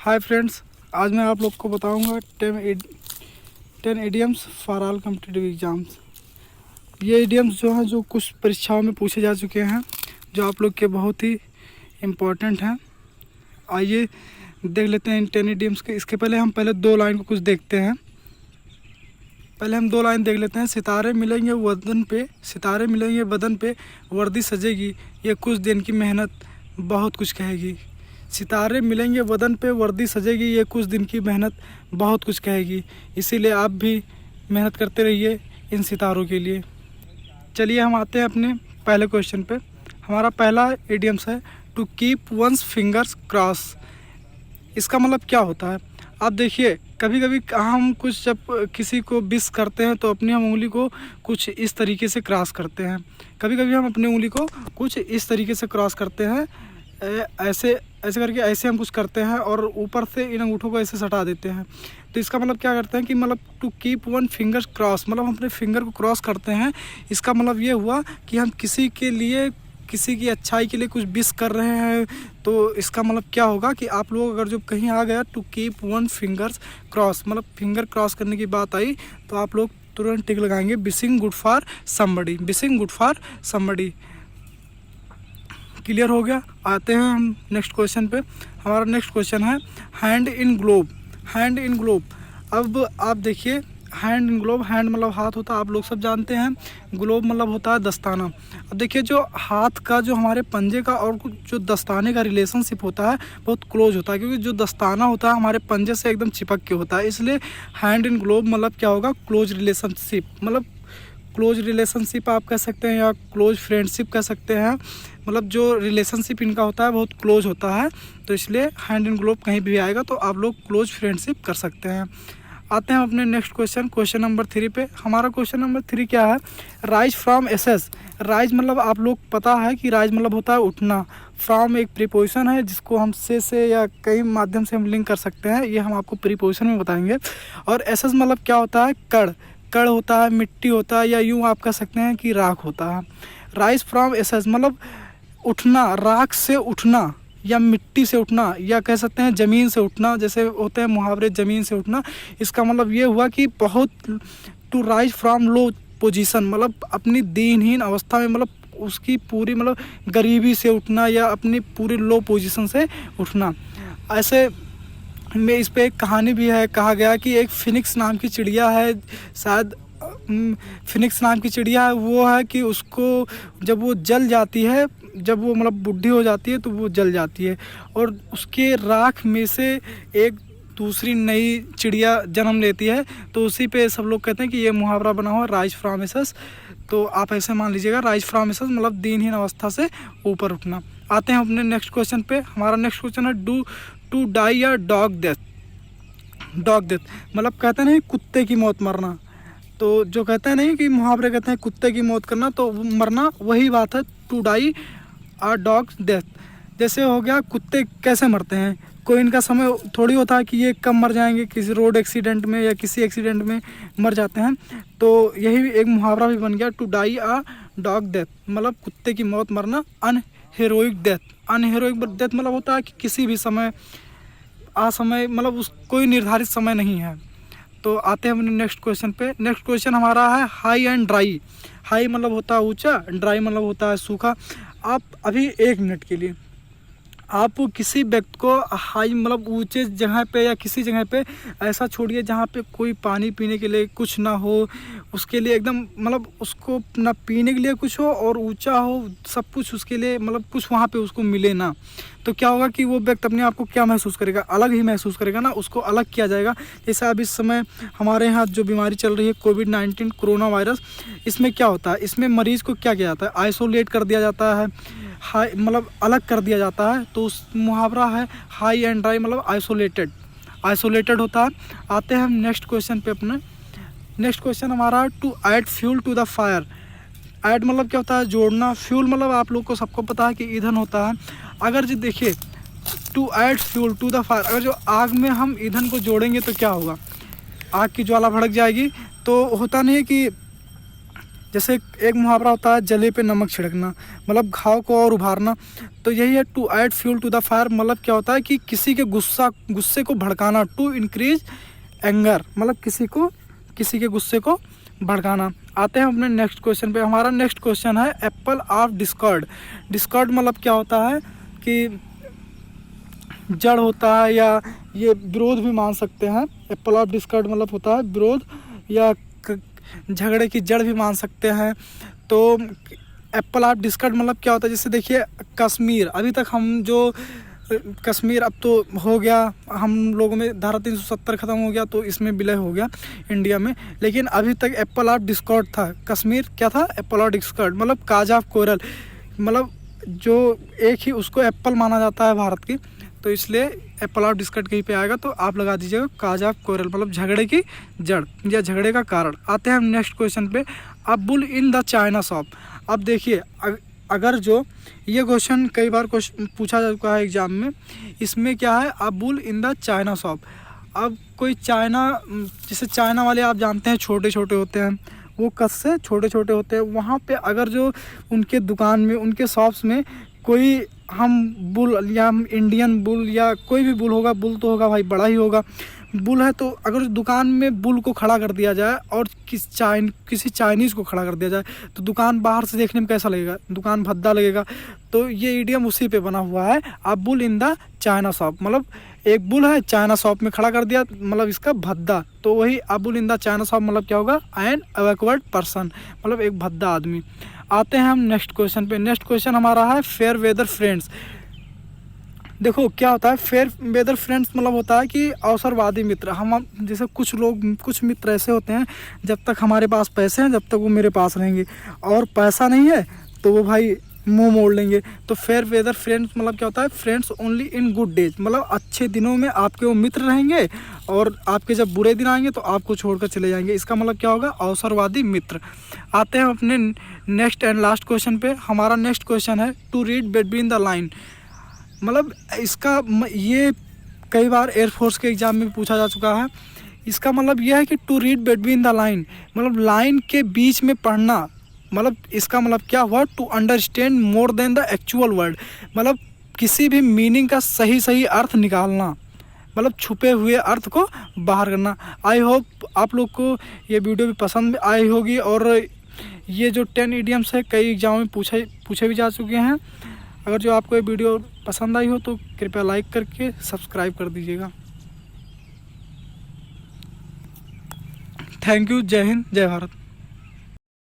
Hi friends, आज मैं आप लोग को बताऊंगा 10 idioms for all competitive exams. ये इडियम्स जो हैं जो कुछ परीक्षाओं में पूछे जा चुके हैं, जो आप लोग के बहुत ही इम्पोर्टेंट हैं। आइए देख लेते हैं इन 10 इडियम्स के। इसके पहले हम दो लाइन को कुछ देखते हैं। पहले हम दो लाइन देख लेते हैं। सितारे मिलेंगे बदन पे वर्दी सजेगी, ये कुछ दिन की मेहनत बहुत कुछ कहेगी। सितारे मिलेंगे बदन पे वर्दी सजेगी, ये कुछ दिन की मेहनत बहुत कुछ कहेगी। इसीलिए आप भी मेहनत करते रहिए इन सितारों के लिए। चलिए हम आते हैं अपने पहले क्वेश्चन पे। हमारा पहला इडियम्स है to keep one's fingers cross. इसका मतलब क्या होता है? आप देखिए, कभी कभी हम कुछ जब किसी को विश करते हैं तो अपनी हम उंगली को कुछ इस तरीके से क्रॉस करते हैं। कभी कभी हम अपनी उंगली को कुछ इस तरीके से क्रॉस करते हैं, ऐसे करके ऐसे हम कुछ करते हैं और ऊपर से इन अंगूठों को ऐसे सटा देते हैं। तो इसका मतलब क्या करते हैं कि मतलब to keep one finger cross, मतलब हम अपने फिंगर को क्रॉस करते हैं। इसका मतलब ये हुआ कि हम किसी के लिए, किसी की अच्छाई के लिए कुछ विश कर रहे हैं। तो इसका मतलब क्या होगा कि आप लोग अगर जो कहीं आ गया to keep one fingers cross, मतलब फिंगर क्रॉस करने की बात आई तो आप लोग तुरंत टिक लगाएंगे wishing good for somebody, wishing good for somebody. Clear हो गया। आते हैं हम नेक्स्ट क्वेश्चन पे। हमारा नेक्स्ट क्वेश्चन है hand in globe. Hand in globe, अब आप देखिए, हैंड इन ग्लोब, हैंड मतलब हाथ होता है, आप लोग सब जानते हैं। ग्लोब मतलब होता है दस्ताना। अब देखिए, जो हाथ का, जो हमारे पंजे का और जो दस्ताने का रिलेशनशिप होता है बहुत क्लोज होता है, क्योंकि जो दस्ताना होता है हमारे पंजे से एकदम चिपक के होता है। इसलिए हैंड इन ग्लोब मतलब क्या होगा? क्लोज रिलेशनशिप, मतलब क्लोज रिलेशनशिप आप कह सकते हैं या क्लोज फ्रेंडशिप कह सकते हैं। मतलब जो रिलेशनशिप इनका होता है बहुत क्लोज होता है, तो इसलिए हैंड इन ग्लोब कहीं भी आएगा तो आप लोग क्लोज फ्रेंडशिप कर सकते हैं। आते हैं अपने नेक्स्ट क्वेश्चन, क्वेश्चन नंबर 3 पे। हमारा क्वेश्चन नंबर 3 क्या है? Rise from assess. राइज मतलब आप लोग पता है कि राइज मतलब होता है उठना। फ्रॉम एक प्रीपोजिशन है जिसको हम से या कई माध्यम से हम लिंक कर सकते हैं, ये हम आपको प्रीपोजिशन में बताएंगे। और एसेस मतलब क्या होता है? कड़, कड़ होता है, मिट्टी होता है, या यूँ आप कह सकते हैं कि राख होता है। राइज फ्रॉम एसेस मतलब उठना, राख से उठना या मिट्टी से उठना, या कह सकते हैं ज़मीन से उठना, जैसे होते हैं मुहावरे ज़मीन से उठना। इसका मतलब ये हुआ कि बहुत, to rise from low position, मतलब अपनी दीनहीन अवस्था में, मतलब उसकी पूरी, मतलब गरीबी से उठना या अपनी पूरी लो पोजीशन से उठना। ऐसे में इस पे एक कहानी भी है। कहा गया कि एक फिनिक्स नाम की चिड़िया है, शायद फिनिक्स नाम की चिड़िया है, वो है कि उसको जब वो जल जाती है, जब वो मतलब बुढ़ी हो जाती है तो वो जल जाती है, और उसके राख में से एक दूसरी नई चिड़िया जन्म लेती है। तो उसी पे सब लोग कहते हैं कि ये मुहावरा बना हुआ राइज फ्रॉम एसेस। तो आप ऐसे मान लीजिएगा, राइज फ्रॉम एसेस मतलब दीनहीन अवस्था से ऊपर उठना। आते हैं अपने नेक्स्ट क्वेश्चन पे। हमारा नेक्स्ट क्वेश्चन है टू डाई या डॉग डेथ। डॉग डेथ मतलब कहते हैं नहीं कुत्ते की मौत मरना। तो जो कहते हैं नहीं कि मुहावरे कहते हैं कुत्ते की मौत करना, तो मरना, वही बात है टू डाई और डॉग डेथ। जैसे हो गया, कुत्ते कैसे मरते हैं? कोई इनका समय थोड़ी होता है कि ये कब मर जाएंगे, किसी रोड एक्सीडेंट में या किसी एक्सीडेंट में मर जाते हैं। तो यही एक मुहावरा भी बन गया to die a dog death, मतलब कुत्ते की मौत मरना। अनहीरोइक डेथ, अनहीरोइक डेथ मतलब होता है कि किसी भी समय, असमय, मतलब उस कोई निर्धारित समय नहीं है। तो आते हैं अपने नेक्स्ट क्वेश्चन पे। नेक्स्ट क्वेश्चन हमारा है हाई एंड ड्राई। हाई मतलब होता है ऊंचा, ड्राई मतलब होता है सूखा। आप अभी 1 मिनट के लिए आप किसी व्यक्ति को हाई मतलब ऊंचे जगह पे या किसी जगह पे ऐसा छोड़िए जहाँ पे कोई पानी पीने के लिए कुछ ना हो, उसके लिए एकदम, मतलब उसको ना पीने के लिए कुछ हो और ऊंचा हो, सब कुछ उसके लिए, मतलब कुछ वहाँ पे उसको मिले ना, तो क्या होगा कि वो व्यक्ति अपने आप को क्या महसूस करेगा? अलग ही महसूस करेगा ना, उसको अलग किया जाएगा। जैसे अब इस समय हमारे यहाँ जो बीमारी चल रही है कोविड-19 कोरोना वायरस, इसमें क्या होता है? इसमें मरीज़ को क्या किया जाता है? आइसोलेट कर दिया जाता है, हाई मतलब अलग कर दिया जाता है। तो उस मुहावरा है हाई एंड ड्राई मतलब आइसोलेटेड, आइसोलेटेड होता है। आते हैं हम नेक्स्ट क्वेश्चन पे अपने। नेक्स्ट क्वेश्चन हमारा to add fuel to the fire. Add मतलब क्या होता है? जोड़ना। फ्यूल मतलब आप लोग को सबको पता है कि ईंधन होता है। अगर जो देखिए to add fuel to the fire, अगर जो आग में हम ईंधन को जोड़ेंगे तो क्या होगा? आग की ज्वाला भड़क जाएगी। तो होता नहीं है कि जैसे एक मुहावरा होता है जले पे नमक छिड़कना, मतलब घाव को और उभारना। तो यही है to add fuel to the fire, मतलब क्या होता है कि किसी के गुस्से को भड़काना, टू इंक्रीज एंगर, मतलब किसी के गुस्से को भड़काना। आते हैं अपने नेक्स्ट क्वेश्चन पे। हमारा नेक्स्ट क्वेश्चन है एप्पल ऑफ डिस्कॉर्ड। डिस्कॉर्ड मतलब क्या होता है कि जड़ होता है, या ये विरोध भी मान सकते हैं। एप्पल ऑफ डिस्कॉर्ड मतलब होता है विरोध या झगड़े की जड़ भी मान सकते हैं। तो एप्पल ऑफ डिस्कॉर्ड मतलब क्या होता है, जैसे देखिए कश्मीर, अभी तक हम जो कश्मीर अब तो हो गया, हम लोगों में धारा 370 ख़त्म हो गया तो इसमें विलय हो गया इंडिया में, लेकिन अभी तक एप्पल ऑफ डिस्कॉर्ड था। कश्मीर क्या था, एप्पल ऑफ डिस्कॉर्ड, मतलब काज ऑफ कोरल, मतलब जो एक ही उसको एप्पल माना जाता है भारत की, तो इसलिए एप्पल ऑफ डिस्कॉर्ड कहीं पे आएगा तो आप लगा दीजिएगा काज ऑफ कोरल, मतलब झगड़े की जड़ या झगड़े का कारण। आते हैं हम नेक्स्ट क्वेश्चन पे, a bull in the China shop. अब देखिए अगर जो ये क्वेश्चन कई बार पूछा जा चुका है एग्जाम में, इसमें क्या है, a bull in the China shop. अब कोई चाइना, जैसे चाइना वाले आप जानते हैं छोटे छोटे होते हैं, वो कद से छोटे छोटे होते हैं, वहाँ पे अगर जो उनके दुकान में, उनके शॉप्स में कोई हम बुल या हम इंडियन बुल या कोई भी बुल होगा, बुल तो होगा भाई बड़ा ही होगा, बुल है, तो अगर दुकान में बुल को खड़ा कर दिया जाए और किसी चाइनीज़ को खड़ा कर दिया जाए तो दुकान बाहर से देखने में कैसा लगेगा, दुकान भद्दा लगेगा। तो ये इडियम उसी पे बना हुआ है, a bull in the China shop, मतलब एक बुल है चाइना शॉप में खड़ा कर दिया, मतलब इसका भद्दा, तो वही a bull in the China shop मतलब क्या होगा, एन बैकवर्ड पर्सन, मतलब एक भद्दा आदमी। आते हैं हम नेक्स्ट क्वेश्चन पे। नेक्स्ट क्वेश्चन हमारा है फेयर वेदर फ्रेंड्स। देखो क्या होता है फेयर वेदर फ्रेंड्स, मतलब होता है कि अवसरवादी मित्र। हम जैसे कुछ मित्र ऐसे होते हैं, जब तक हमारे पास पैसे हैं जब तक वो मेरे पास रहेंगे, और पैसा नहीं है तो वो भाई मुंह मोड़ लेंगे। तो फेयर वेदर फ्रेंड्स मतलब क्या होता है, friends only in good days, मतलब अच्छे दिनों में आपके वो मित्र रहेंगे और आपके जब बुरे दिन आएंगे तो आपको छोड़कर चले जाएंगे। इसका मतलब क्या होगा, अवसरवादी मित्र। आते हैं अपने नेक्स्ट एंड लास्ट क्वेश्चन पे। हमारा नेक्स्ट क्वेश्चन है to read between the line. मतलब इसका ये कई बार एयरफोर्स के एग्ज़ाम में पूछा जा चुका है। इसका मतलब यह है कि to read between the line, मतलब लाइन के बीच में पढ़ना। मतलब इसका मतलब क्या हुआ, to understand more than the actual word, मतलब किसी भी मीनिंग का सही अर्थ निकालना, मतलब छुपे हुए अर्थ को बाहर करना। आई होप आप लोग को ये वीडियो भी पसंद आई होगी, और ये जो 10 इडियम्स है कई एग्जाम में पूछे भी जा चुके हैं। अगर जो आपको ये वीडियो पसंद आई हो तो कृपया लाइक करके सब्सक्राइब कर दीजिएगा। Thank you. जय हिंद, जय भारत।